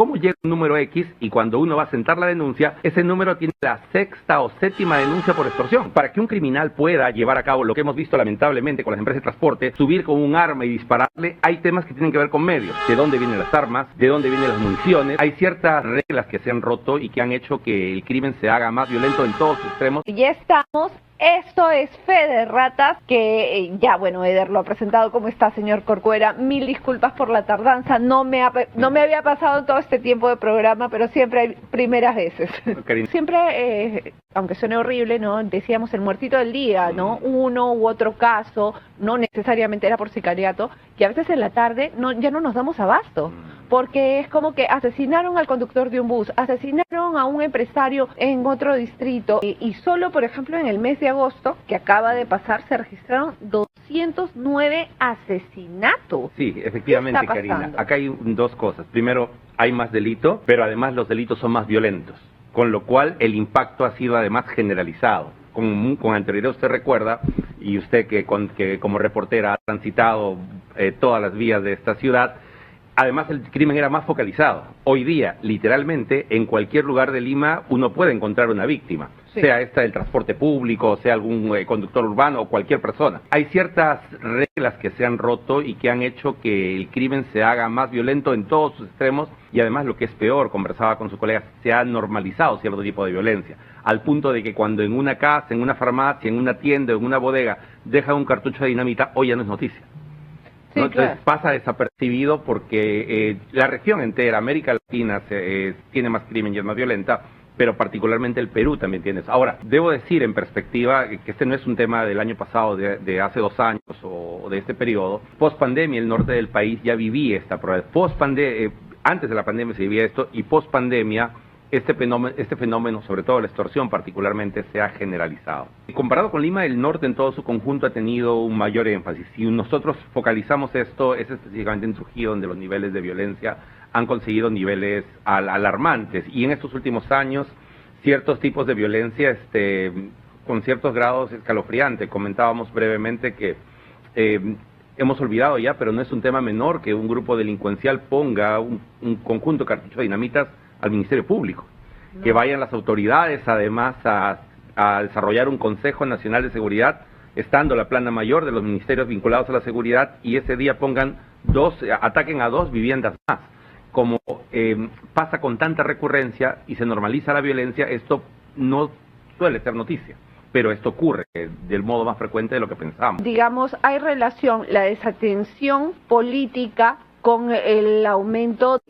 cómo llega un número X y cuando uno va a sentar la denuncia, ese número tiene la sexta o séptima denuncia por extorsión. Para que un criminal pueda llevar a cabo lo que hemos visto lamentablemente con las empresas de transporte, subir con un arma y dispararle, hay temas que tienen que ver con medios. De dónde vienen las armas, de dónde vienen las municiones. Hay ciertas reglas que se han roto y que han hecho que el crimen se haga más violento en todos sus extremos. Ya estamos. Esto es Fe de Ratas, que ya, bueno, Eder lo ha presentado. ¿Cómo está, señor Corcuera? Mil disculpas por la tardanza, no me había pasado en todo este tiempo de programa, pero siempre hay primeras veces. Siempre, aunque suene horrible, ¿no? Decíamos el muertito del día, ¿no? Uno u otro caso, no necesariamente era por sicariato, que a veces en la tarde ya no nos damos abasto. Porque es como que asesinaron al conductor de un bus, asesinaron a un empresario en otro distrito y solo, por ejemplo, en el mes de agosto, que acaba de pasar, se registraron 209 asesinatos. Sí, efectivamente, Karina. Acá hay dos cosas. Primero, hay más delito, pero además los delitos son más violentos, con lo cual el impacto ha sido además generalizado. Con anterioridad usted recuerda, y usted que como reportera ha transitado todas las vías de esta ciudad, además el crimen era más focalizado. Hoy día, literalmente, en cualquier lugar de Lima uno puede encontrar una víctima, sí, sea esta del transporte público, sea algún conductor urbano o cualquier persona. Hay ciertas reglas que se han roto y que han hecho que el crimen se haga más violento en todos sus extremos y además, lo que es peor, conversaba con sus colegas, se ha normalizado cierto tipo de violencia, al punto de que cuando en una casa, en una farmacia, en una tienda o en una bodega dejan un cartucho de dinamita, hoy ya no es noticia. Sí, ¿no? Entonces claro, pasa desapercibido porque la región entera, América Latina, tiene más crimen y es más violenta, pero particularmente el Perú también tiene eso. Ahora, debo decir en perspectiva que este no es un tema del año pasado, de hace 2 años o de este periodo. Post pandemia, el norte del país ya vivía esta prueba. Antes de la pandemia se vivía esto, y post pandemia este fenómeno, sobre todo la extorsión particularmente, se ha generalizado. Comparado con Lima, el norte en todo su conjunto ha tenido un mayor énfasis. Si nosotros focalizamos esto, es específicamente en Trujillo, donde los niveles de violencia han conseguido niveles alarmantes. Y en estos últimos años, ciertos tipos de violencia con ciertos grados escalofriantes. Comentábamos brevemente que hemos olvidado ya, pero no es un tema menor, que un grupo delincuencial ponga un conjunto de cartuchos de dinamitas al Ministerio Público, que vayan las autoridades además a desarrollar un Consejo Nacional de Seguridad, estando la plana mayor de los ministerios vinculados a la seguridad, y ese día ataquen a 2 viviendas más. Como pasa con tanta recurrencia y se normaliza la violencia, esto no suele ser noticia, pero esto ocurre del modo más frecuente de lo que pensábamos. Digamos, hay relación la desatención política con el aumento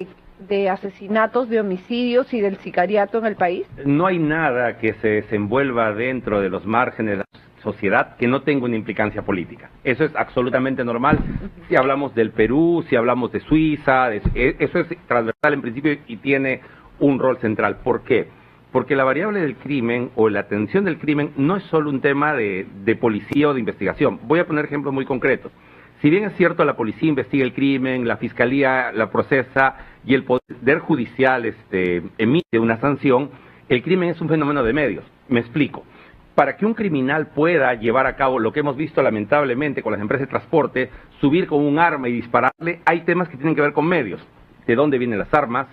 de asesinatos, de homicidios y del sicariato en el país. No hay nada que se desenvuelva dentro de los márgenes de la sociedad que no tenga una implicancia política. Eso es absolutamente normal. Si hablamos del Perú, si hablamos de Suiza, eso es transversal en principio y tiene un rol central. ¿Por qué? Porque la variable del crimen o la atención del crimen no es solo un tema de policía o de investigación. Voy a poner ejemplos muy concretos. Si bien es cierto, la policía investiga el crimen, la fiscalía la procesa y el poder judicial emite una sanción, el crimen es un fenómeno de medios. Me explico. Para que un criminal pueda llevar a cabo lo que hemos visto lamentablemente con las empresas de transporte, subir con un arma y dispararle, hay temas que tienen que ver con medios. De dónde vienen las armas,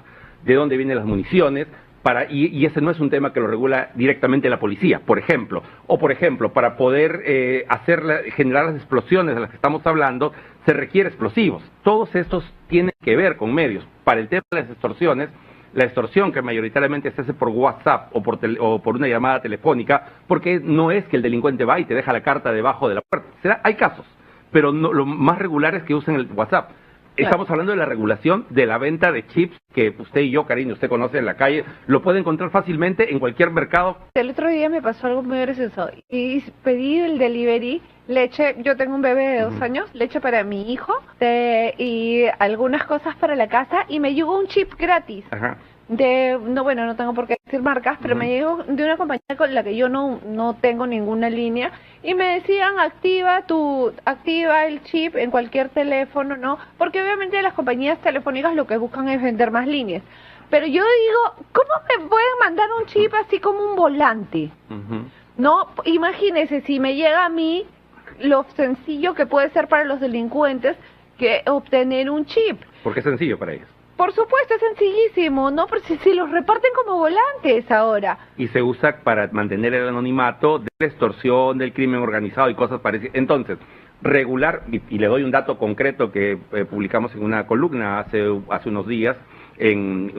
de dónde vienen las municiones, y ese no es un tema que lo regula directamente la policía, por ejemplo. O por ejemplo, para poder generar las explosiones de las que estamos hablando, se requiere explosivos. Todos estos tienen que ver con medios. Para el tema de las extorsiones, la extorsión que mayoritariamente se hace por WhatsApp o por una llamada telefónica, porque no es que el delincuente va y te deja la carta debajo de la puerta. Hay casos, pero no, lo más regular es que usen el WhatsApp. Estamos hablando de la regulación de la venta de chips que usted y yo, Karina, usted conoce en la calle, lo puede encontrar fácilmente en cualquier mercado. El otro día me pasó algo muy gracioso y pedí el delivery, leche, yo tengo un bebé de 2 años, leche para mi hijo y algunas cosas para la casa, y me llegó un chip gratis. Ajá. No tengo por qué decir marcas, pero me llegó de una compañía con la que yo no tengo ninguna línea, y me decían activa el chip en cualquier teléfono, ¿no? Porque obviamente las compañías telefónicas lo que buscan es vender más líneas. Pero yo digo, ¿cómo me pueden mandar un chip así como un volante? No, imagínese si me llega a mí lo sencillo que puede ser para los delincuentes que obtener un chip. Porque es sencillo para ellos. Por supuesto, es sencillísimo, ¿no? Pero si los reparten como volantes ahora. Y se usa para mantener el anonimato de la extorsión, del crimen organizado y cosas parecidas. Entonces, regular, y le doy un dato concreto que publicamos en una columna hace unos días, en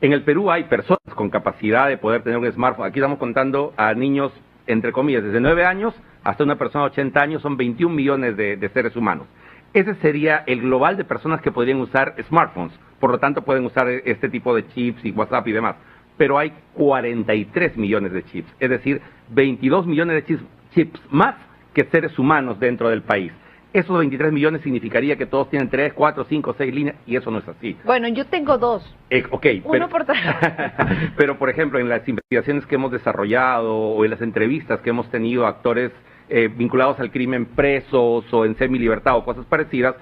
el Perú hay personas con capacidad de poder tener un smartphone. Aquí estamos contando a niños, entre comillas, desde 9 años hasta una persona de 80 años, son 21 millones de seres humanos. Ese sería el global de personas que podrían usar smartphones. Por lo tanto, pueden usar este tipo de chips y WhatsApp y demás. Pero hay 43 millones de chips, es decir, 22 millones de chips más que seres humanos dentro del país. Esos 23 millones significaría que todos tienen 3, 4, 5, 6 líneas, y eso no es así. Bueno, yo tengo 2. Uno por pero, por ejemplo, en las investigaciones que hemos desarrollado o en las entrevistas que hemos tenido a actores vinculados al crimen presos o en semilibertad o cosas parecidas,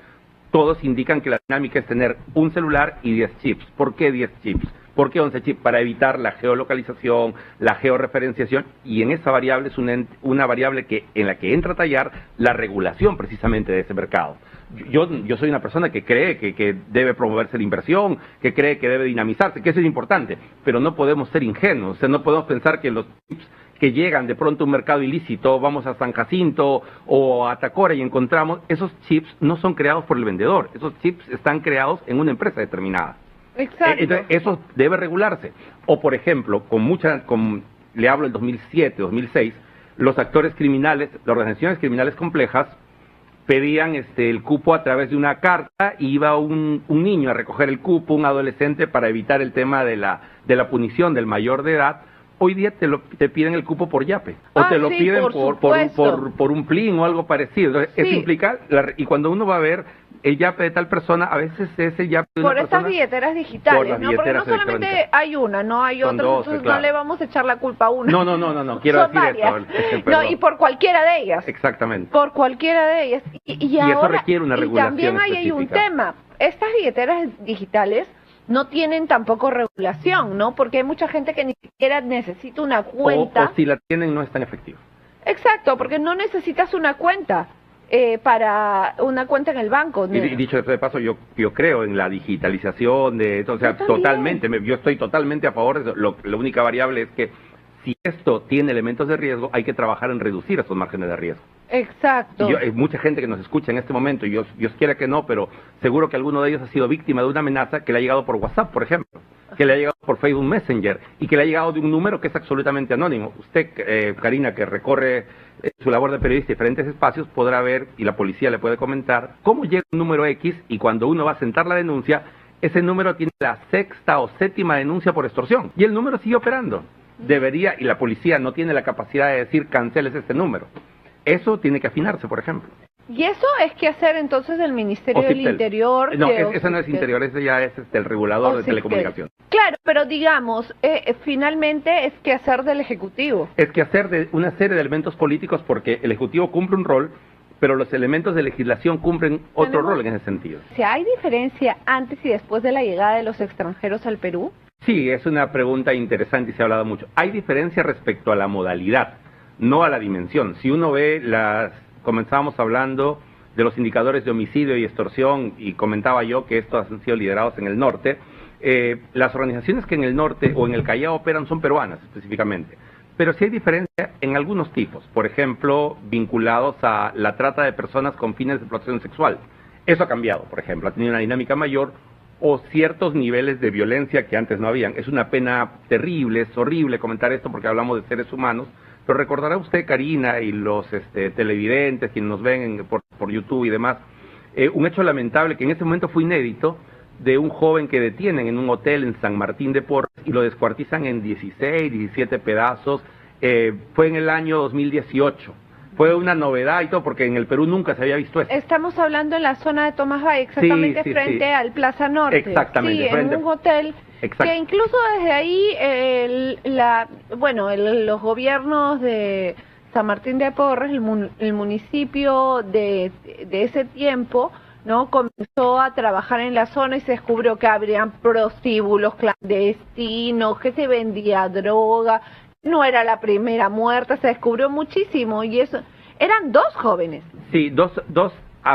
todos indican que la dinámica es tener un celular y 10 chips. ¿Por qué 10 chips? ¿Por qué 11 chips? Para evitar la geolocalización, la georreferenciación, y en esa variable es una variable en la que entra a tallar la regulación precisamente de ese mercado. Yo soy una persona que cree que debe promoverse la inversión, que cree que debe dinamizarse, que eso es importante, pero no podemos ser ingenuos, o sea, no podemos pensar que los chips que llegan de pronto a un mercado ilícito, vamos a San Jacinto o a Tacora y encontramos, esos chips no son creados por el vendedor, esos chips están creados en una empresa determinada. Exacto. Entonces, eso debe regularse. O, por ejemplo, le hablo del 2007, 2006, los actores criminales, las organizaciones criminales complejas, pedían el cupo a través de una carta, y iba un niño a recoger el cupo, un adolescente, para evitar el tema de la punición del mayor de edad. Hoy día te piden el cupo por yape, o te lo piden por un plin o algo parecido. Entonces, eso implica, y cuando uno va a ver el yape de tal persona, a veces es el yape de una persona. Por estas billeteras digitales, ¿no? Porque no solamente hay una, no hay otras, entonces no le vamos a echar la culpa a una. No, quiero decir varias. Eso. No, y por cualquiera de ellas. Exactamente. Por cualquiera de ellas. Y ahora, eso requiere una regulación y también hay un tema, estas billeteras digitales no tienen tampoco regulación, ¿no? Porque hay mucha gente que ni siquiera necesita una cuenta. O si la tienen, no es tan efectivo. Exacto, porque no necesitas una cuenta para una cuenta en el banco. Y dicho de paso, yo creo en la digitalización o sea, totalmente. Yo estoy totalmente a favor de eso. La única variable es que si esto tiene elementos de riesgo, hay que trabajar en reducir esos márgenes de riesgo. Exacto. Hay mucha gente que nos escucha en este momento, y Dios quiera que no, pero seguro que alguno de ellos ha sido víctima de una amenaza que le ha llegado por WhatsApp, por ejemplo, que le ha llegado por Facebook Messenger, y que le ha llegado de un número que es absolutamente anónimo. Usted, Karina, que recorre su labor de periodista en diferentes espacios, podrá ver, y la policía le puede comentar, cómo llega un número X, y cuando uno va a sentar la denuncia, ese número tiene la 6ª o 7ª denuncia por extorsión, y el número sigue operando. Debería, y la policía no tiene la capacidad de decir, canceles este número. Eso tiene que afinarse, por ejemplo. ¿Y eso es que hacer entonces el Ministerio del Interior? No, ese no es Interior, ese ya es el regulador de telecomunicación. Claro, pero digamos, finalmente es que hacer del Ejecutivo. Es que hacer de una serie de elementos políticos, porque el Ejecutivo cumple un rol, pero los elementos de legislación cumplen otro rol en ese sentido. ¿Si hay diferencia antes y después de la llegada de los extranjeros al Perú? Sí, es una pregunta interesante y se ha hablado mucho. Hay diferencia respecto a la modalidad, no a la dimensión. Si uno ve comenzábamos hablando de los indicadores de homicidio y extorsión, y comentaba yo que estos han sido liderados en el norte. Las organizaciones que en el norte o en el Callao operan son peruanas específicamente, pero sí hay diferencia en algunos tipos, por ejemplo, vinculados a la trata de personas con fines de explotación sexual. Eso ha cambiado, por ejemplo, ha tenido una dinámica mayor, o ciertos niveles de violencia que antes no habían. Es una pena terrible, es horrible comentar esto porque hablamos de seres humanos, pero recordará usted, Karina, y los televidentes, quienes nos ven por YouTube y demás, un hecho lamentable que en ese momento fue inédito, de un joven que detienen en un hotel en San Martín de Porres y lo descuartizan en 16, 17 pedazos. Fue en el año 2018. Fue una novedad y todo, porque en el Perú nunca se había visto esto. Estamos hablando en la zona de Tomás Valle, exactamente frente al Plaza Norte. Exactamente. Sí, en un hotel. Exacto. Que incluso desde ahí, los gobiernos de San Martín de Porres, el municipio de ese tiempo, ¿no? Comenzó a trabajar en la zona y se descubrió que habrían prostíbulos clandestinos, que se vendía droga. No era la primera muerte, se descubrió muchísimo, y eso eran 2 jóvenes. Sí, dos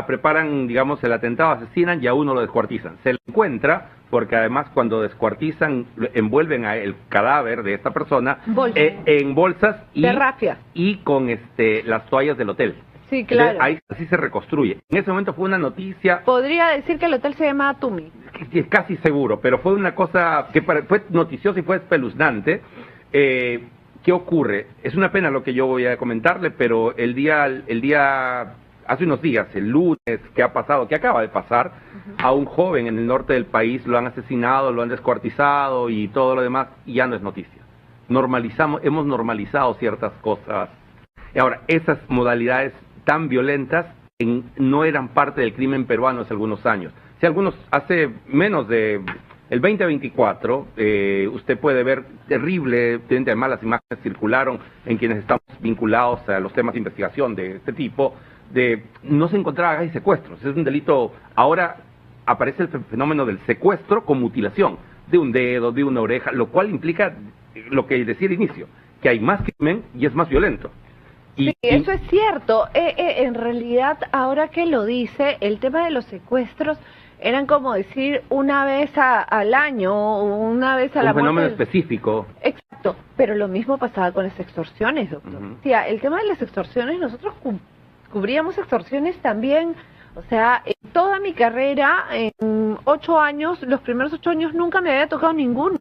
preparan, digamos, el atentado, asesinan y a uno lo descuartizan. Se le encuentra, porque además cuando descuartizan, envuelven a el cadáver de esta persona en bolsas de rafia y con las toallas del hotel. Sí, claro. Entonces, ahí así se reconstruye. En ese momento fue una noticia... Podría decir que el hotel se llama Tumi. Casi seguro, pero fue una cosa que fue noticiosa y fue espeluznante. ¿Qué ocurre? Es una pena lo que yo voy a comentarle, pero el día hace unos días, el lunes, que acaba de pasar, a un joven en el norte del país lo han asesinado, lo han descuartizado y todo lo demás, y ya no es noticia. Hemos normalizado ciertas cosas. Y ahora, esas modalidades tan violentas no eran parte del crimen peruano hace algunos años. Hace menos de el 2024, usted puede ver además las imágenes circularon en quienes estamos vinculados a los temas de investigación de este tipo, no se encontraba hay secuestros, es un delito. Ahora aparece el fenómeno del secuestro con mutilación de un dedo, de una oreja, lo cual implica lo que decía al inicio, que hay más crimen y es más violento. Sí, eso es cierto. En realidad, ahora que lo dice, el tema de los secuestros eran como decir una vez al año o una vez a la muerte. Un fenómeno específico. Exacto, pero lo mismo pasaba con las extorsiones, doctor. O sea, el tema de las extorsiones, nosotros cubríamos extorsiones también. O sea, en toda mi carrera, en 8 años, los primeros 8 años nunca me había tocado ninguna.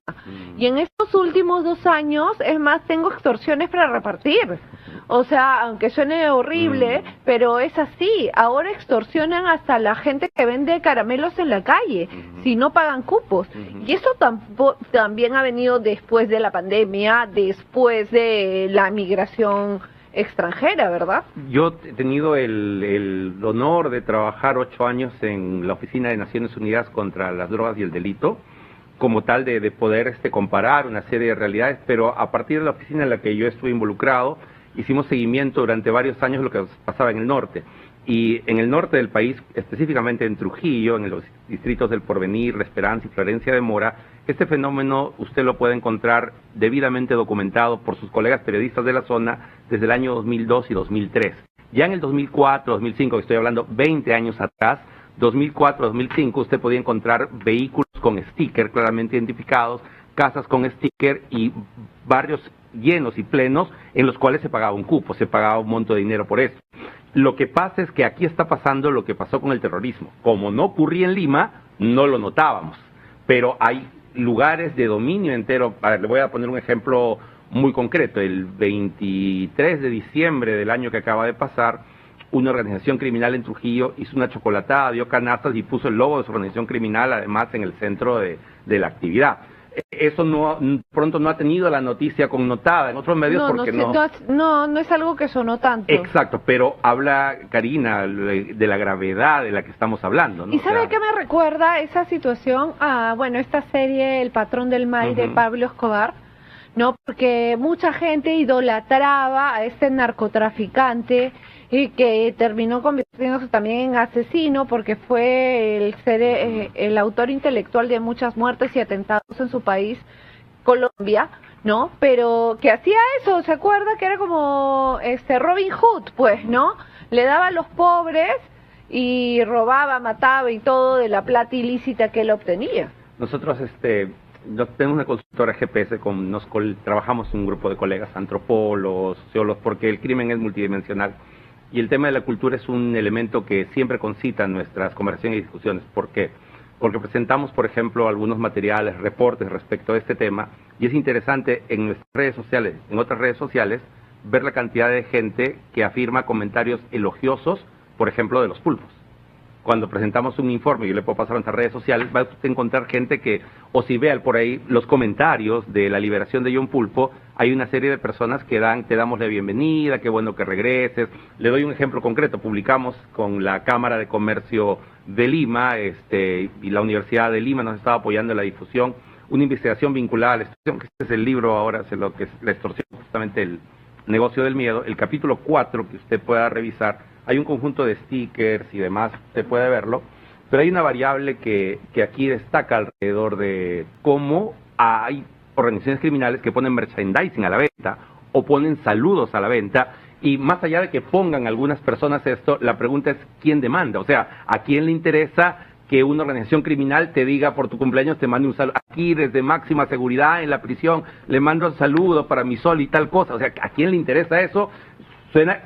Y en estos últimos 2 años, es más, tengo extorsiones para repartir. O sea, aunque suene horrible, pero es así. Ahora extorsionan hasta la gente que vende caramelos en la calle, si no pagan cupos. Y eso también ha venido después de la pandemia, después de la migración extranjera, ¿verdad? Yo he tenido el honor de trabajar 8 años en la Oficina de Naciones Unidas contra las Drogas y el Delito, como tal de poder comparar una serie de realidades, pero a partir de la oficina en la que yo estuve involucrado, hicimos seguimiento durante varios años de lo que pasaba en el norte. Y en el norte del país, específicamente en Trujillo, en los distritos del Porvenir, La Esperanza y Florencia de Mora, este fenómeno usted lo puede encontrar debidamente documentado por sus colegas periodistas de la zona desde el año 2002 y 2003. Ya en el 2004, 2005, que estoy hablando 20 años atrás, 2004, 2005, usted podía encontrar vehículos con sticker claramente identificados, casas con sticker y barrios llenos y plenos en los cuales se pagaba un cupo, se pagaba un monto de dinero por eso. Lo que pasa es que aquí está pasando lo que pasó con el terrorismo. Como no ocurría en Lima, no lo notábamos. Pero hay lugares de dominio entero. A ver, le voy a poner un ejemplo muy concreto. El 23 de diciembre del año que acaba de pasar, una organización criminal en Trujillo hizo una chocolatada, dio canastas y puso el logo de su organización criminal, además, en el centro de la actividad. Eso pronto no ha tenido la noticia connotada en otros medios porque no es algo que sonó tanto. Exacto, pero habla, Karina, de la gravedad de la que estamos hablando, ¿no? ¿Y sabe qué me recuerda esa situación? Esta serie El Patrón del Mal de Pablo Escobar, ¿no? Porque mucha gente idolatraba a este narcotraficante y que terminó convirtiéndose también en asesino porque fue el autor intelectual de muchas muertes y atentados en su país, Colombia, ¿no? Pero que hacía eso, ¿se acuerda? Que era como Robin Hood, pues, ¿no? Le daba a los pobres y robaba, mataba y todo de la plata ilícita que él obtenía. Nosotros tenemos una consultora GPS, trabajamos en un grupo de colegas antropólogos, sociólogos, porque el crimen es multidimensional. Y el tema de la cultura es un elemento que siempre concita en nuestras conversaciones y discusiones. ¿Por qué? Porque presentamos, por ejemplo, algunos materiales, reportes respecto a este tema, y es interesante en nuestras redes sociales, en otras redes sociales, ver la cantidad de gente que afirma comentarios elogiosos, por ejemplo, de los pulpos. Cuando presentamos un informe, yo le puedo pasar a nuestras redes sociales, va a usted encontrar gente que, o si vea por ahí los comentarios de la liberación de John Pulpo, hay una serie de personas que te damos la bienvenida, qué bueno que regreses. Le doy un ejemplo concreto, publicamos con la Cámara de Comercio de Lima, y la Universidad de Lima nos estaba apoyando en la difusión, una investigación vinculada a la extorsión, que este es el libro ahora, lo que es la extorsión, justamente el negocio del miedo, el capítulo 4 que usted pueda revisar. Hay un conjunto de stickers y demás, usted puede verlo, pero hay una variable que aquí destaca alrededor de cómo hay organizaciones criminales que ponen merchandising a la venta o ponen saludos a la venta Y más allá de que pongan algunas personas esto, la pregunta es ¿quién demanda? O sea, ¿a quién le interesa que una organización criminal te diga por tu cumpleaños te mande un saludo? Aquí desde máxima seguridad en la prisión le mando un saludo para mi sol y tal cosa. O sea, ¿a quién le interesa eso?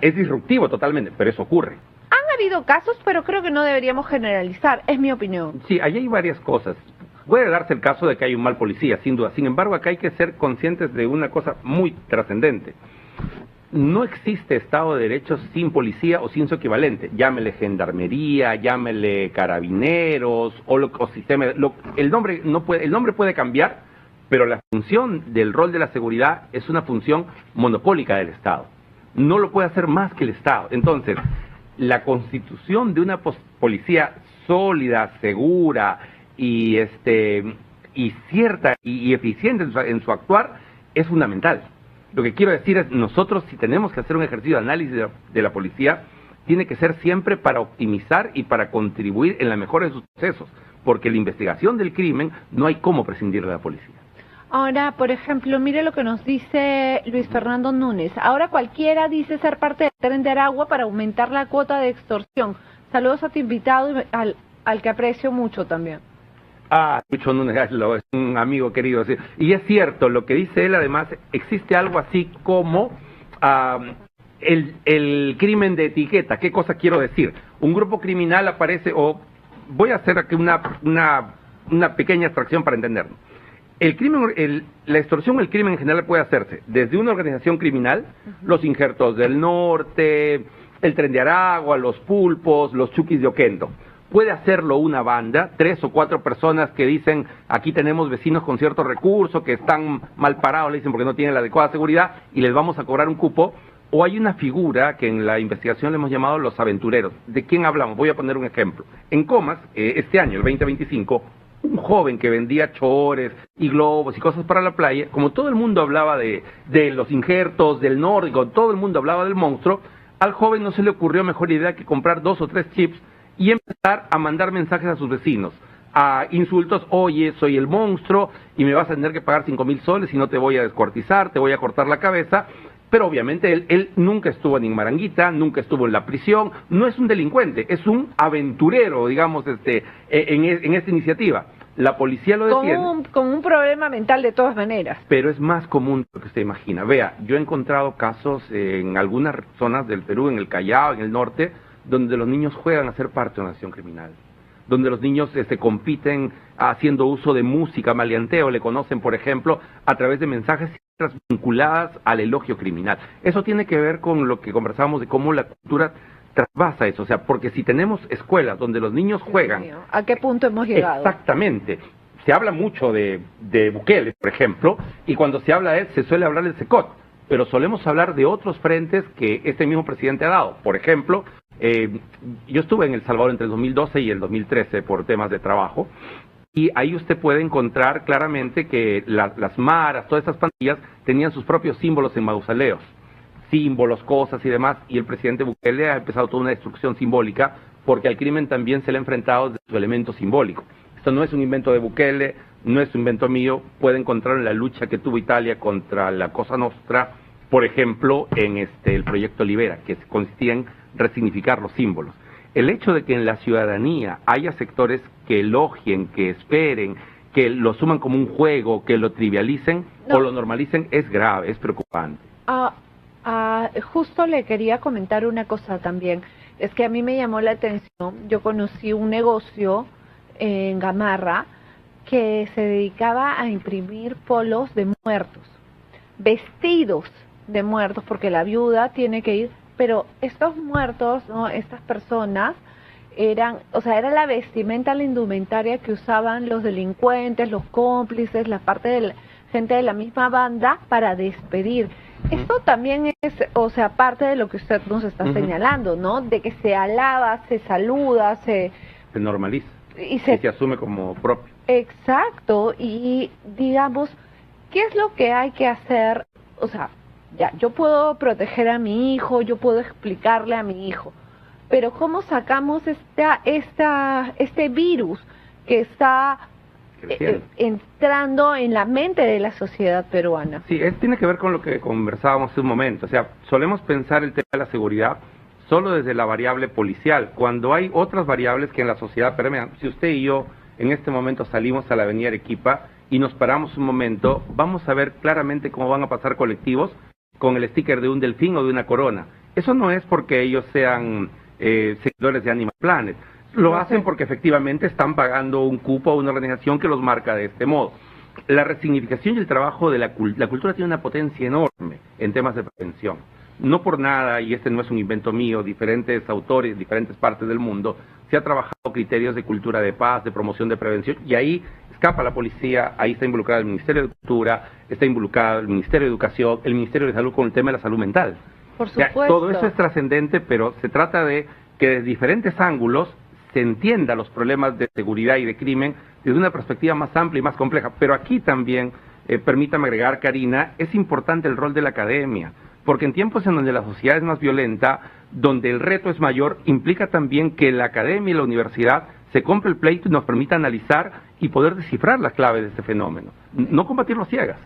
Es disruptivo totalmente, pero eso ocurre. Han habido casos, pero creo que no deberíamos generalizar, es mi opinión. Sí, ahí hay varias cosas. Puede darse el caso de que hay un mal policía, sin duda. Sin embargo, acá hay que ser conscientes de una cosa muy trascendente. No existe Estado de Derecho sin policía o sin su equivalente. Llámele gendarmería, llámele carabineros, o sistema. El nombre puede cambiar, pero la función del rol de la seguridad es una función monopólica del Estado. No lo puede hacer más que el Estado. Entonces, la constitución de una policía sólida, segura y cierta y eficiente en su actuar es fundamental. Lo que quiero decir es, nosotros si tenemos que hacer un ejercicio de análisis de la policía, tiene que ser siempre para optimizar y para contribuir en la mejora de sus procesos, porque la investigación del crimen no hay cómo prescindir de la policía. Ahora, por ejemplo, mire lo que nos dice Luis Fernando Núñez. Ahora cualquiera dice ser parte del Tren de Aragua para aumentar la cuota de extorsión. Saludos a tu invitado y al que aprecio mucho también. Lucho Núñez es un amigo querido. Sí. Y es cierto, lo que dice él, además, existe algo así como el crimen de etiqueta. ¿Qué cosa quiero decir? Un grupo criminal aparece, o voy a hacer aquí una pequeña abstracción para entenderlo. La extorsión, el crimen en general puede hacerse desde una organización criminal, los Injertos del Norte, el Tren de Aragua, los Pulpos, los Chuquis de Oquendo. Puede hacerlo una banda, 3 o 4 personas que dicen, aquí tenemos vecinos con cierto recurso, que están mal parados, le dicen porque no tienen la adecuada seguridad, y les vamos a cobrar un cupo. O hay una figura que en la investigación le hemos llamado los aventureros. ¿De quién hablamos? Voy a poner un ejemplo. En Comas, este año, el 2025, un joven que vendía chores y globos y cosas para la playa, como todo el mundo hablaba de los Injertos, del nórdico, todo el mundo hablaba del monstruo, al joven no se le ocurrió mejor idea que comprar 2 o 3 chips y empezar a mandar mensajes a sus vecinos, a insultos: oye, soy el monstruo y me vas a tener que pagar 5,000 soles y no te voy a descuartizar, te voy a cortar la cabeza. Pero obviamente él nunca estuvo en Maranguita, nunca estuvo en la prisión, no es un delincuente, es un aventurero, digamos, en esta iniciativa. La policía lo detiene. Con un problema mental de todas maneras. Pero es más común de lo que usted imagina. Vea, yo he encontrado casos en algunas zonas del Perú, en el Callao, en el norte, donde los niños juegan a ser parte de una acción criminal, donde los niños compiten haciendo uso de música, maleanteo, le conocen, por ejemplo, a través de mensajes vinculadas al elogio criminal. Eso tiene que ver con lo que conversábamos de cómo la cultura trasvasa eso, o sea, porque si tenemos escuelas donde los niños juegan... ¿A qué punto hemos llegado? Exactamente. Se habla mucho de Bukele, por ejemplo, y cuando se habla de él se suele hablar del SECOT, pero solemos hablar de otros frentes que este mismo presidente ha dado. Por ejemplo, yo estuve en El Salvador entre el 2012 y el 2013 por temas de trabajo, y ahí usted puede encontrar claramente que las maras, todas esas pandillas, tenían sus propios símbolos en mausoleos, símbolos, cosas y demás, y el presidente Bukele ha empezado toda una destrucción simbólica, porque al crimen también se le ha enfrentado desde su elemento simbólico. Esto no es un invento de Bukele, no es un invento mío, puede encontrar en la lucha que tuvo Italia contra la Cosa Nostra, por ejemplo, en el proyecto Libera, que consistía en resignificar los símbolos. El hecho de que en la ciudadanía haya sectores que elogien, que esperen, que lo suman como un juego, que lo trivialicen o lo normalicen, es grave, es preocupante. Justo le quería comentar una cosa también. Es que a mí me llamó la atención. Yo conocí un negocio en Gamarra que se dedicaba a imprimir polos de muertos, vestidos de muertos, porque la viuda tiene que ir. Pero estos muertos, ¿no? Estas personas era la vestimenta, la indumentaria que usaban los delincuentes, los cómplices, la parte de la gente de la misma banda para despedir. Esto también es, parte de lo que usted nos está señalando, ¿no? De que se alaba, se saluda, se normaliza y se asume como propio. Exacto, y digamos, ¿qué es lo que hay que hacer? O sea, ya, yo puedo proteger a mi hijo, yo puedo explicarle a mi hijo, pero ¿cómo sacamos este virus que está entrando en la mente de la sociedad peruana. Sí, tiene que ver con lo que conversábamos hace un momento. O sea, solemos pensar el tema de la seguridad solo desde la variable policial, cuando hay otras variables que en la sociedad permean. Si usted y yo en este momento salimos a la avenida Arequipa y nos paramos un momento, vamos a ver claramente cómo van a pasar colectivos con el sticker de un delfín o de una corona. Eso no es porque ellos sean seguidores de Animal Planet. Lo hacen porque efectivamente están pagando un cupo a una organización que los marca de este modo. La resignificación y el trabajo de la cultura tiene una potencia enorme en temas de prevención. No por nada, y este no es un invento mío, diferentes autores, diferentes partes del mundo, se ha trabajado criterios de cultura de paz, de promoción de prevención, y ahí escapa la policía, ahí está involucrado el Ministerio de Cultura, está involucrado el Ministerio de Educación, el Ministerio de Salud con el tema de la salud mental. Por supuesto. O sea, todo eso es trascendente, pero se trata de que desde diferentes ángulos se entienda los problemas de seguridad y de crimen desde una perspectiva más amplia y más compleja. Pero aquí también, permítame agregar, Karina, es importante el rol de la academia, porque en tiempos en donde la sociedad es más violenta, donde el reto es mayor, implica también que la academia y la universidad se compre el pleito y nos permita analizar y poder descifrar las claves de este fenómeno, no combatirlo ciegas.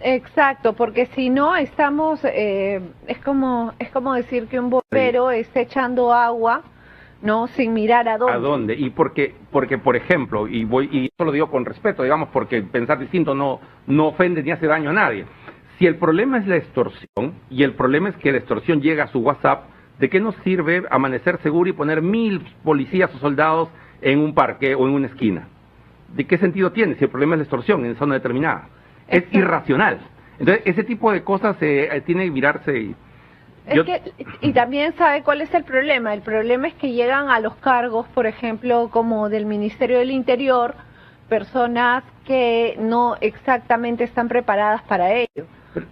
Exacto, porque si no estamos, es como decir que un bombero está echando agua, no, sin mirar a dónde. ¿A dónde? Y porque por ejemplo, y esto lo digo con respeto, digamos, porque pensar distinto no ofende ni hace daño a nadie. Si el problema es la extorsión, y el problema es que la extorsión llega a su WhatsApp, ¿de qué nos sirve amanecer seguro y poner 1000 policías o soldados en un parque o en una esquina? ¿De qué sentido tiene si el problema es la extorsión en zona determinada? Es irracional. Entonces, ese tipo de cosas tiene que mirarse. Y también sabe cuál es el problema. El problema es que llegan a los cargos, por ejemplo, como del Ministerio del Interior, personas que no exactamente están preparadas para ello.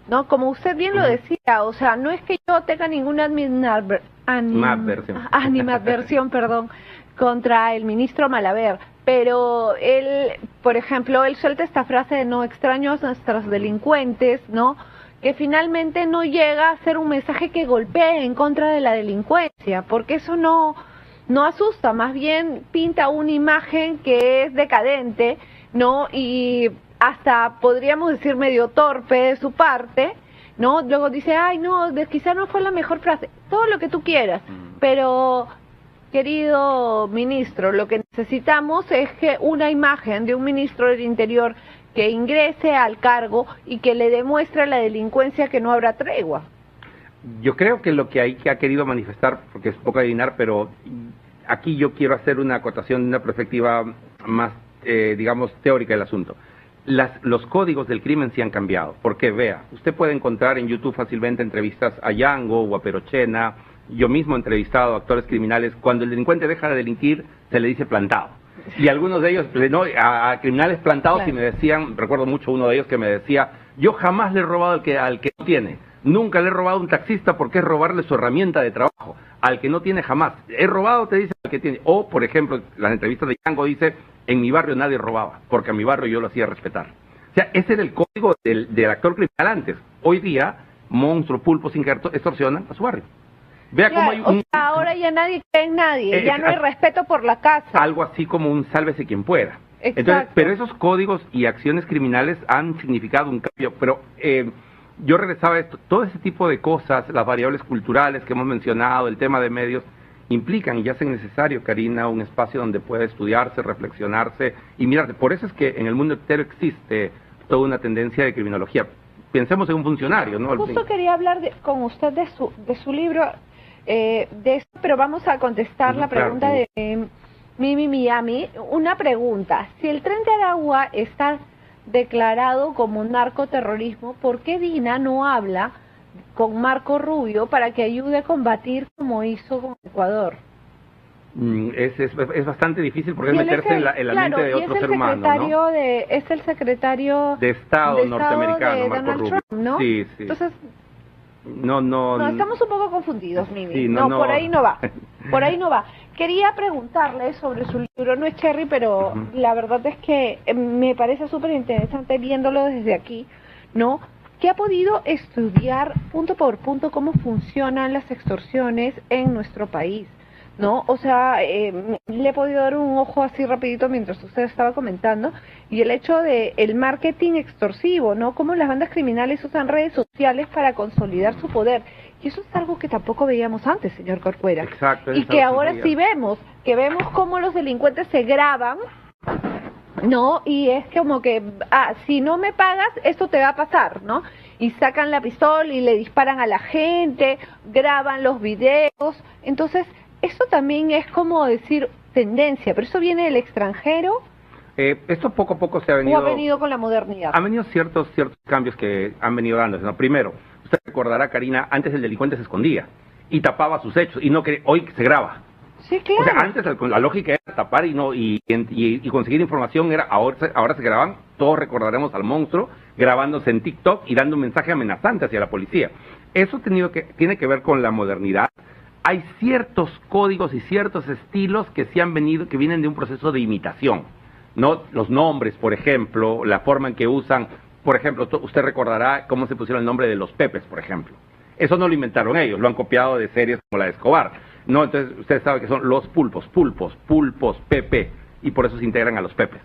¿No? Como usted bien lo decía, o sea, no es que yo tenga ninguna animadversión, perdón, contra el ministro Malaver, pero él, por ejemplo, él suelta esta frase de no extraño a nuestros delincuentes, ¿no? Que finalmente no llega a ser un mensaje que golpee en contra de la delincuencia, porque eso no asusta, más bien pinta una imagen que es decadente, ¿no? Y hasta podríamos decir medio torpe de su parte, ¿no? Luego dice, ay, no, quizá no fue la mejor frase, todo lo que tú quieras, pero, querido ministro, lo que necesitamos es que una imagen de un ministro del Interior que ingrese al cargo y que le demuestre a la delincuencia que no habrá tregua. Yo creo que lo que ha querido manifestar, porque es poco adivinar, pero aquí yo quiero hacer una acotación de una perspectiva más, digamos, teórica del asunto. Los códigos del crimen sí han cambiado, porque vea, usted puede encontrar en YouTube fácilmente entrevistas a Yango o a Perochena. Yo mismo he entrevistado a actores criminales. Cuando el delincuente deja de delinquir, se le dice plantado. Y algunos de ellos, no, a criminales plantados, claro. Y me decían, recuerdo mucho uno de ellos que me decía, yo jamás le he robado al que no tiene. Nunca le he robado a un taxista porque es robarle su herramienta de trabajo. Al que no tiene jamás. He robado, te dice, al que tiene. O, por ejemplo, las entrevistas de Yango dice, en mi barrio nadie robaba, porque a mi barrio yo lo hacía respetar. O sea, ese era el código del actor criminal antes. Hoy día, monstruos, pulpos, extorsionan a su barrio. Vea claro, cómo hay o sea, ahora ya nadie cree en nadie, ya no hay respeto por la casa. Algo así como un sálvese quien pueda. Exacto. Entonces, pero esos códigos y acciones criminales han significado un cambio. Pero yo regresaba a esto, todo ese tipo de cosas, las variables culturales que hemos mencionado, el tema de medios, implican y hacen necesario, Karina, un espacio donde pueda estudiarse, reflexionarse y mirarse. Por eso es que en el mundo entero existe toda una tendencia de criminología. Pensemos en un funcionario, ¿no? Justo quería hablar con usted de su libro, de esto, pero vamos a contestar la pregunta de Mimi Miami. Una pregunta, si el Tren de Aragua está declarado como narcoterrorismo, ¿por qué Dina no habla con Marco Rubio para que ayude a combatir como hizo con Ecuador? Es bastante difícil porque es meterse en la mente de otro ser humano, ¿no? Es el secretario de Estado norteamericano, de Marco Donald Rubio. Trump, ¿no? Sí, sí. Entonces, no, estamos un poco confundidos, Mimi. Sí, por ahí no va. Por ahí no va. Quería preguntarle sobre su libro, no es Cherry, pero la verdad es que me parece súper interesante viéndolo desde aquí, ¿no? Que ha podido estudiar punto por punto cómo funcionan las extorsiones en nuestro país, ¿no? O sea, le he podido dar un ojo así rapidito mientras usted estaba comentando, y el hecho de el marketing extorsivo, ¿no? Cómo las bandas criminales usan redes sociales para consolidar su poder. Y eso es algo que tampoco veíamos antes, señor Corcuera. Exacto. Y que ahora sí vemos, cómo los delincuentes se graban, ¿no? Y es como que, si no me pagas, esto te va a pasar, ¿no? Y sacan la pistola y le disparan a la gente, graban los videos. Entonces, eso también es como decir tendencia, pero eso viene del extranjero. Esto poco a poco se ha venido... ¿O ha venido con la modernidad? Han venido ciertos cambios que han venido dándose, ¿no? Primero, usted recordará, Karina, antes el delincuente se escondía y tapaba sus hechos, y no que hoy se graba. Sí, claro. O sea, antes la lógica era tapar y conseguir información, ahora se graban, todos recordaremos al monstruo grabándose en TikTok y dando un mensaje amenazante hacia la policía. Eso tiene que ver con la modernidad. Hay ciertos códigos y ciertos estilos que vienen de un proceso de imitación, ¿no? Los nombres, por ejemplo, la forma en que usan, por ejemplo, usted recordará cómo se pusieron el nombre de los Pepes, por ejemplo. Eso no lo inventaron ellos, lo han copiado de series como la de Escobar. No, entonces usted sabe que son los pulpos, Pepe, y por eso se integran a los Pepes.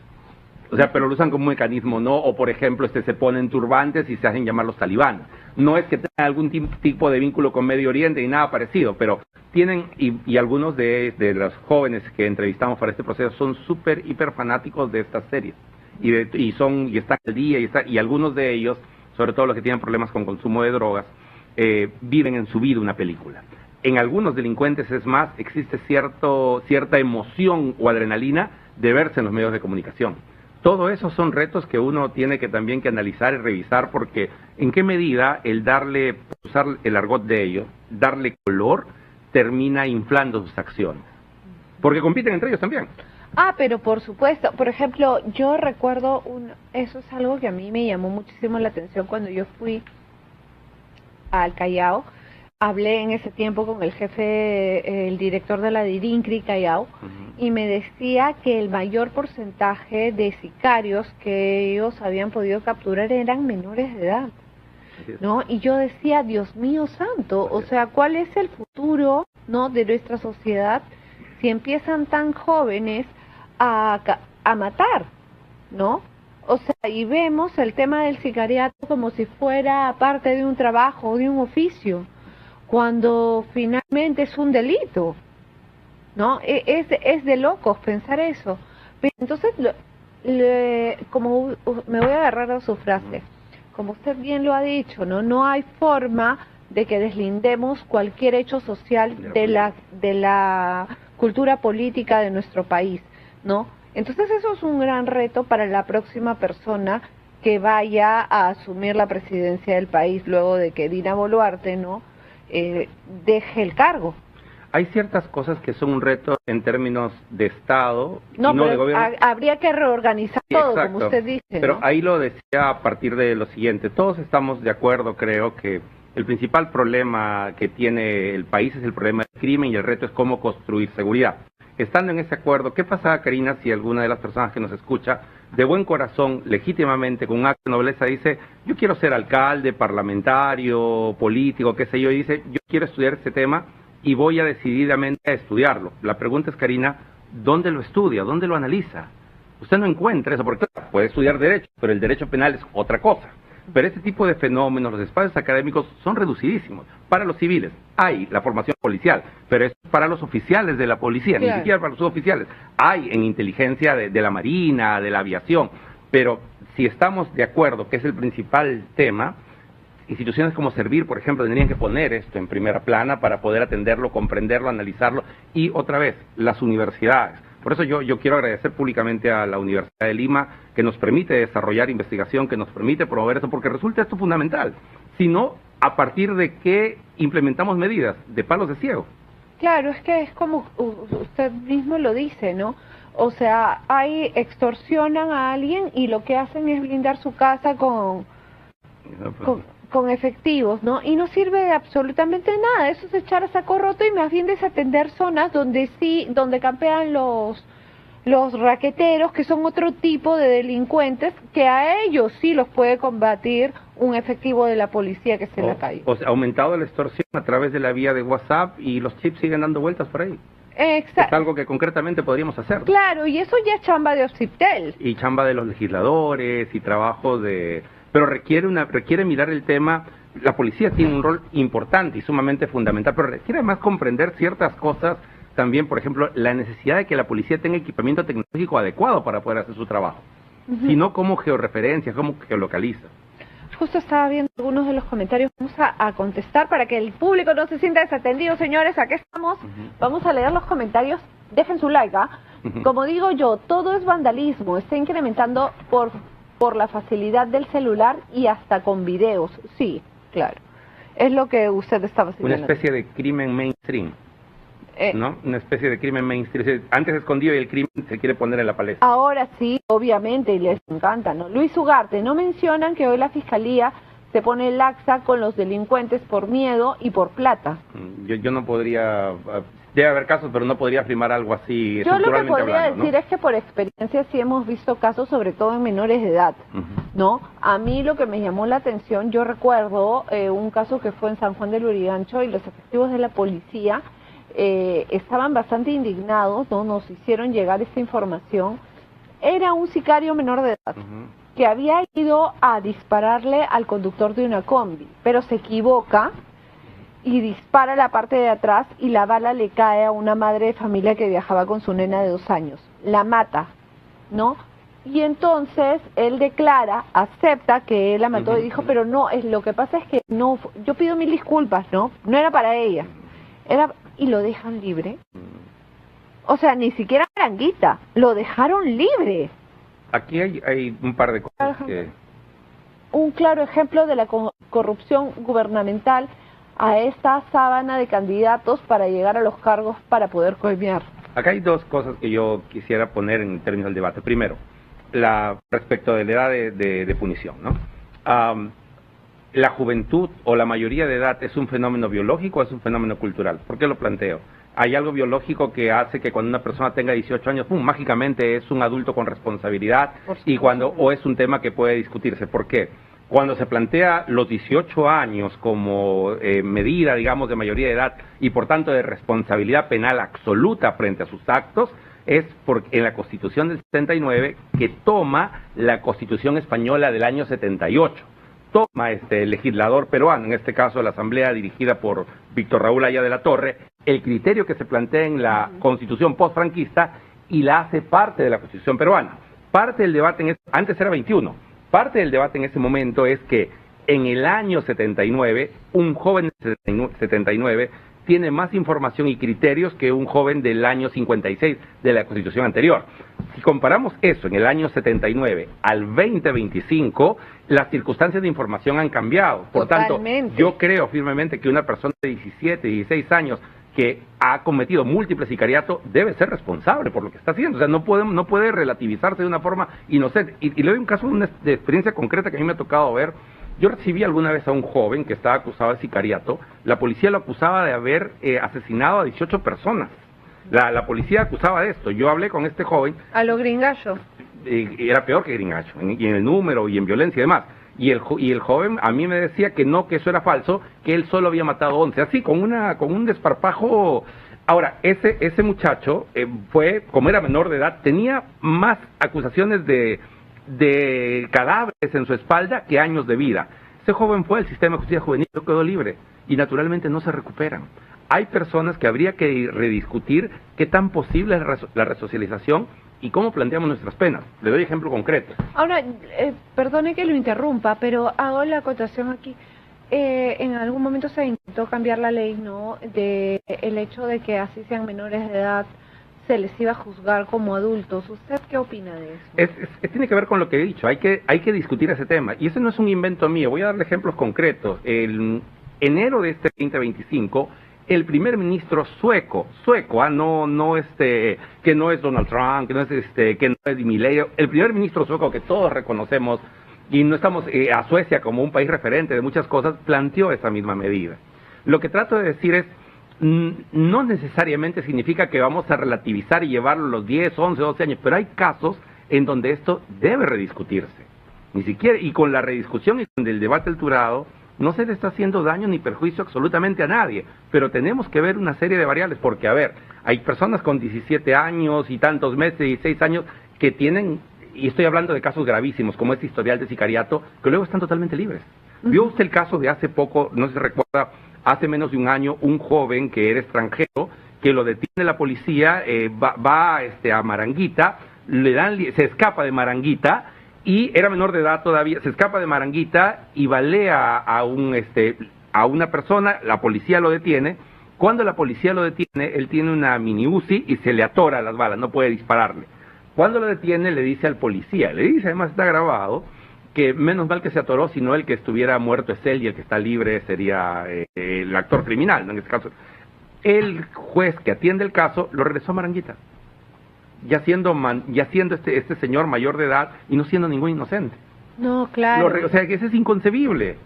O sea, pero lo usan como un mecanismo, ¿no? O por ejemplo, se ponen turbantes y se hacen llamar los talibanes. No es que tengan algún tipo de vínculo con Medio Oriente ni nada parecido, pero tienen, y algunos de los jóvenes que entrevistamos para este proceso son súper, hiper fanáticos de estas series. Y están al día, y algunos de ellos, sobre todo los que tienen problemas con consumo de drogas, viven en su vida una película. En algunos delincuentes, es más, existe cierta emoción o adrenalina de verse en los medios de comunicación. Todo eso son retos que uno tiene que también que analizar y revisar, porque en qué medida usar el argot de ellos, darle color, termina inflando sus acciones. Porque compiten entre ellos también. Pero por supuesto. Por ejemplo, yo recuerdo, eso es algo que a mí me llamó muchísimo la atención cuando yo fui al Callao. Hablé en ese tiempo con el jefe, el director de la DIRINCRI Callao, y me decía que el mayor porcentaje de sicarios que ellos habían podido capturar eran menores de edad, ¿no? Y yo decía, Dios mío santo, o sea, ¿cuál es el futuro, no, de nuestra sociedad si empiezan tan jóvenes a matar, ¿no? O sea, y vemos el tema del sicariato como si fuera parte de un trabajo o de un oficio, cuando finalmente es un delito, ¿no? Es de locos pensar eso. Pero entonces, como me voy a agarrar a su frase, como usted bien lo ha dicho, no hay forma de que deslindemos cualquier hecho social de la cultura política de nuestro país, ¿no? Entonces eso es un gran reto para la próxima persona que vaya a asumir la presidencia del país luego de que Dina Boluarte, ¿no?, deje el cargo. Hay ciertas cosas que son un reto en términos de Estado no, y no pero de gobierno. Habría que reorganizar todo, exacto, como usted dice. Pero ¿no? ahí lo decía a partir de lo siguiente. Todos estamos de acuerdo, creo, que el principal problema que tiene el país es el problema del crimen y el reto es cómo construir seguridad. Estando en ese acuerdo, ¿qué pasa, Karina, si alguna de las personas que nos escucha, de buen corazón, legítimamente, con un acto de nobleza, dice, yo quiero ser alcalde, parlamentario, político, qué sé yo, y dice, yo quiero estudiar este tema y voy a decididamente a estudiarlo? La pregunta es, Karina, ¿dónde lo estudia? ¿Dónde lo analiza? Usted no encuentra eso, porque claro, puede estudiar Derecho, pero el Derecho Penal es otra cosa. Pero este tipo de fenómenos, los espacios académicos son reducidísimos. Para los civiles hay la formación policial, pero es para los oficiales de la policía, claro, ni siquiera para los suboficiales. Hay en inteligencia de la Marina, de la aviación, pero si estamos de acuerdo que es el principal tema, instituciones como Servir, por ejemplo, tendrían que poner esto en primera plana para poder atenderlo, comprenderlo, analizarlo, y otra vez, las universidades. Por eso yo quiero agradecer públicamente a la Universidad de Lima, que nos permite desarrollar investigación, que nos permite promover eso, porque resulta esto fundamental. Si no, ¿a partir de qué implementamos medidas? De palos de ciego. Claro, es que es como usted mismo lo dice, ¿no? O sea, extorsionan a alguien y lo que hacen es blindar su casa con efectivos, ¿no? Y no sirve de absolutamente nada. Eso es echar a saco roto y más bien desatender zonas donde campean los raqueteros, que son otro tipo de delincuentes, que a ellos sí los puede combatir un efectivo de la policía que esté en la calle. O sea, ha aumentado la extorsión a través de la vía de WhatsApp y los chips siguen dando vueltas por ahí. Exacto. Es algo que concretamente podríamos hacer. Claro, y eso ya es chamba de OPSIPTEL. Y chamba de los legisladores y trabajo de... Pero requiere mirar el tema. La policía tiene un rol importante y sumamente fundamental, pero requiere además comprender ciertas cosas también, por ejemplo, la necesidad de que la policía tenga equipamiento tecnológico adecuado para poder hacer su trabajo. Si no, ¿cómo georreferencia, cómo geolocaliza? Justo estaba viendo algunos de los comentarios, vamos a contestar para que el público no se sienta desatendido, señores, aquí estamos, vamos a leer los comentarios, dejen su like, como digo yo, todo es vandalismo, está incrementando por la facilidad del celular y hasta con videos, sí, claro, es lo que usted estaba diciendo. Una especie de crimen mainstream. ¿No? Una especie de crimen mainstream. Antes escondido y el crimen se quiere poner en la palestra. Ahora sí, obviamente, y les encanta, ¿no? Luis Ugarte, no mencionan que hoy la Fiscalía se pone laxa con los delincuentes por miedo y por plata. Yo no podría... Debe haber casos, pero no podría afirmar algo así. Yo lo que podría hablando, decir, ¿no?, es que por experiencia sí hemos visto casos, sobre todo en menores de edad, ¿no? A mí lo que me llamó la atención, yo recuerdo un caso que fue en San Juan del Lurigancho y los efectivos de la policía estaban bastante indignados, ¿no? Nos hicieron llegar esta información. Era un sicario menor de edad que había ido a dispararle al conductor de una combi, pero se equivoca y dispara la parte de atrás y la bala le cae a una madre de familia que viajaba con su nena de 2 años. La mata, ¿no? Y entonces él declara, acepta que él la mató y dijo, pero no, lo que pasa es que no, yo pido 1000 disculpas, ¿no? No era para ella. Y lo dejan libre. O sea, ni siquiera Aranguita, lo dejaron libre. Aquí hay un par de cosas que... Un claro ejemplo de la corrupción gubernamental a esta sábana de candidatos para llegar a los cargos para poder coimear. Acá hay 2 cosas que yo quisiera poner en términos del debate. Primero, respecto de la edad de punición, ¿no? ¿La juventud o la mayoría de edad es un fenómeno biológico o es un fenómeno cultural? ¿Por qué lo planteo? Hay algo biológico que hace que cuando una persona tenga 18 años, ¡pum!, mágicamente es un adulto con responsabilidad, o es un tema que puede discutirse. ¿Por qué? Cuando se plantea los 18 años como medida, digamos, de mayoría de edad y por tanto de responsabilidad penal absoluta frente a sus actos, es porque en la Constitución del 79 que toma la Constitución española del año 78. Toma este legislador peruano, en este caso la Asamblea dirigida por Víctor Raúl Haya de la Torre, el criterio que se plantea en la Constitución postfranquista y la hace parte de la Constitución peruana. Parte del debate, antes era 21, parte del debate en ese momento es que en el año 79, un joven de 79 tiene más información y criterios que un joven del año 56 de la Constitución anterior. Si comparamos eso en el año 79 al 2025, las circunstancias de información han cambiado. Por tanto, yo creo firmemente que una persona de 17, 16 años que ha cometido múltiples sicariatos debe ser responsable por lo que está haciendo. O sea, no puede relativizarse de una forma inocente. Y le doy un caso de experiencia concreta que a mí me ha tocado ver. Yo recibí alguna vez a un joven que estaba acusado de sicariato. La policía lo acusaba de haber asesinado a 18 personas. La policía acusaba de esto. Yo hablé con este joven. A lo gringallo. Era peor que gringallo, y en el número y en violencia y demás. Y el joven a mí me decía que no, que eso era falso, que él solo había matado 11. Así, con un desparpajo. Ahora, ese muchacho como era menor de edad, tenía más acusaciones de cadáveres en su espalda que años de vida. Ese joven fue al sistema de justicia juvenil, quedó libre y naturalmente no se recuperan. Hay personas que habría que rediscutir qué tan posible es la resocialización y cómo planteamos nuestras penas. Le doy ejemplo concreto. Ahora, perdone que lo interrumpa, pero hago la acotación aquí. En algún momento se intentó cambiar la ley, ¿no?, de el hecho de que así sean menores de edad se les iba a juzgar como adultos. ¿Usted qué opina de eso? Tiene que ver con lo que he dicho. Hay que discutir ese tema. Y ese no es un invento mío. Voy a darle ejemplos concretos. En enero de este 2025, el primer ministro sueco, que no es Donald Trump, que no es Milei, el primer ministro sueco que todos reconocemos, y no estamos a Suecia como un país referente de muchas cosas, planteó esa misma medida. Lo que trato de decir es, no necesariamente significa que vamos a relativizar y llevarlo a los 10, 11, 12 años, pero hay casos en donde esto debe rediscutirse. Ni siquiera, y con la rediscusión y con el debate alturado, no se le está haciendo daño ni perjuicio absolutamente a nadie, pero tenemos que ver una serie de variables, porque, a ver, hay personas con 17 años y tantos meses, 16 años, que tienen, y estoy hablando de casos gravísimos, como este historial de sicariato, que luego están totalmente libres. ¿Vio usted el caso de hace poco, no sé si recuerda, hace menos de un año, un joven que era extranjero, que lo detiene la policía, va a Maranguita, se escapa de Maranguita, y era menor de edad todavía, se escapa de Maranguita y balea a una persona, la policía lo detiene. Cuando la policía lo detiene, él tiene una mini Uzi y se le atora las balas, no puede dispararle. Cuando lo detiene, le dice al policía, además está grabado, que menos mal que se atoró, sino el que estuviera muerto es él y el que está libre sería el actor criminal, ¿no? En este caso. El juez que atiende el caso lo regresó a Maranguita, ya siendo este señor mayor de edad y no siendo ningún inocente. No, claro. O sea, que eso es inconcebible.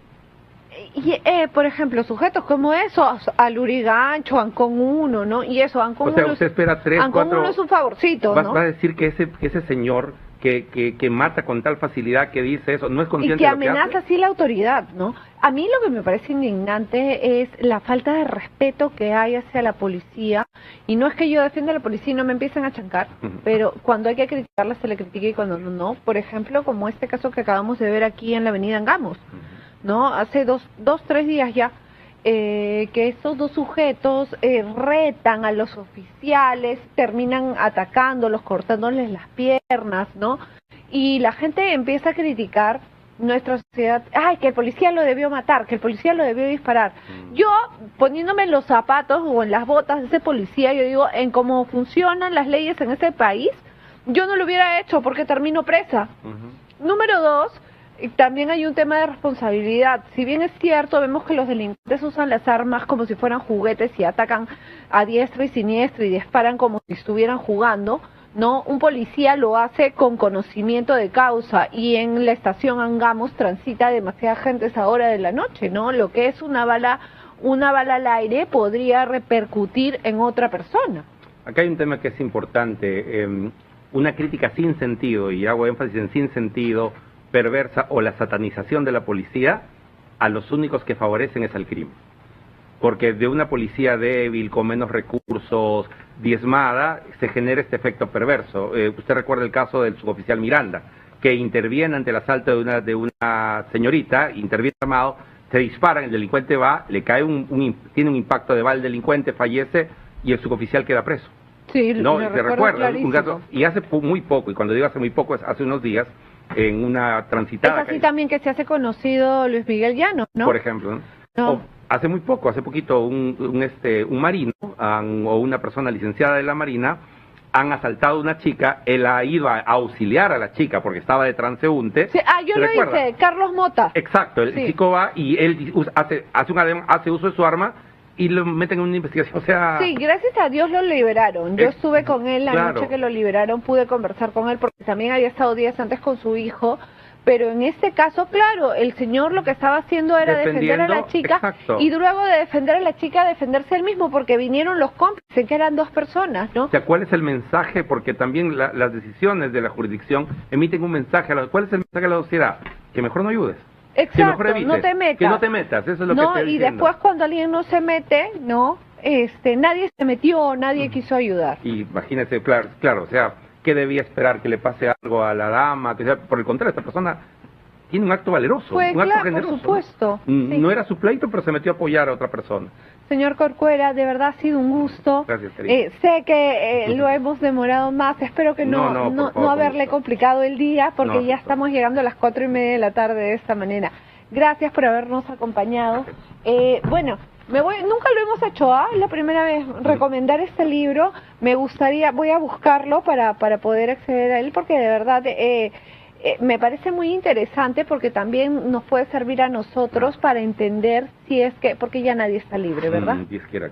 Y, por ejemplo, sujetos como esos, al Urigancho, Ancón 1, ¿no? Y eso, Ancón 1... O sea, usted espera 3, 4... Ancón 1 es un favorcito, ¿no? Va a decir que ese señor que mata con tal facilidad, que dice eso, no es consciente y que de lo que hace. amenaza así la autoridad, ¿no? A mí lo que me parece indignante es la falta de respeto que hay hacia la policía, y no es que yo defienda a la policía y no me empiecen a chancar, pero cuando hay que criticarla se le critica y cuando no, por ejemplo, como este caso que acabamos de ver aquí en la avenida Angamos, ¿no? Hace tres días ya, que estos dos sujetos retan a los oficiales, terminan atacándolos, cortándoles las piernas, ¿no? Y la gente empieza a criticar nuestra sociedad, que el policía lo debió matar, que el policía lo debió disparar. Yo, poniéndome en los zapatos o en las botas de ese policía, yo digo, en cómo funcionan las leyes en ese país, yo no lo hubiera hecho porque termino presa. Número 2, también hay un tema de responsabilidad. Si bien es cierto, vemos que los delincuentes usan las armas como si fueran juguetes y atacan a diestra y siniestra y disparan como si estuvieran jugando, ¿no? Un policía lo hace con conocimiento de causa, y en la estación Angamos transita demasiada gente a esa hora de la noche, ¿no? Lo que es una bala al aire podría repercutir en otra persona. Acá hay un tema que es importante, una crítica sin sentido, y hago énfasis en sin sentido, perversa, o la satanización de la policía, a los únicos que favorecen es al crimen. Porque de una policía débil, con menos recursos, diezmada, se genera este efecto perverso. Usted recuerda el caso del suboficial Miranda, que interviene ante el asalto de una señorita, interviene armado, se disparan, el delincuente va, le cae tiene un impacto de bala el delincuente, fallece, y el suboficial queda preso. Sí, no, se recuerda un caso, y hace muy poco, y cuando digo hace muy poco es hace unos días, en una transitada. Es así también que se hace conocido Luis Miguel Llano, ¿no? Por ejemplo, ¿no? Hace muy poquito, un marino o una persona licenciada de la Marina han asaltado a una chica. Él ha ido a auxiliar a la chica porque estaba de transeúnte. Sí, yo lo hice, Carlos Mota. Exacto, el chico va y él hace uso de su arma y lo meten en una investigación, o sea... Sí, gracias a Dios lo liberaron. Yo estuve con él la noche que lo liberaron, pude conversar con él porque también había estado días antes con su hijo, pero en este caso, claro, el señor lo que estaba haciendo era defender a la chica, exacto. Y luego de defender a la chica, defenderse él mismo, porque vinieron los cómplices, que eran dos personas, ¿no? O sea, ¿cuál es el mensaje? Porque también las decisiones de la jurisdicción emiten un mensaje. ¿Cuál es el mensaje a la sociedad? Que mejor no ayudes. Exacto, que mejor evites, no te metas. Que no te metas, eso es lo que estoy diciendo. Y después cuando alguien no se mete, ¿no? Nadie se metió, nadie quiso ayudar. Y imagínese, claro, o sea, ¿qué debía esperar? ¿Que le pase algo a la dama? Que sea, por el contrario, esta persona tiene un acto valeroso, un acto generoso. Por supuesto. No era su pleito, pero se metió a apoyar a otra persona. Señor Corcuera, de verdad ha sido un gusto. Gracias, querida. Sé que lo hemos demorado más. Espero que no haberle complicado el día, porque ya estamos llegando a las 4:30 de la tarde de esta manera. Gracias por habernos acompañado. Bueno, nunca lo hemos hecho, es la primera vez. Recomendar este libro, me gustaría, voy a buscarlo para poder acceder a él, porque de verdad... me parece muy interesante porque también nos puede servir a nosotros para entender si es que, porque ya nadie está libre, ¿verdad? Dios quiera.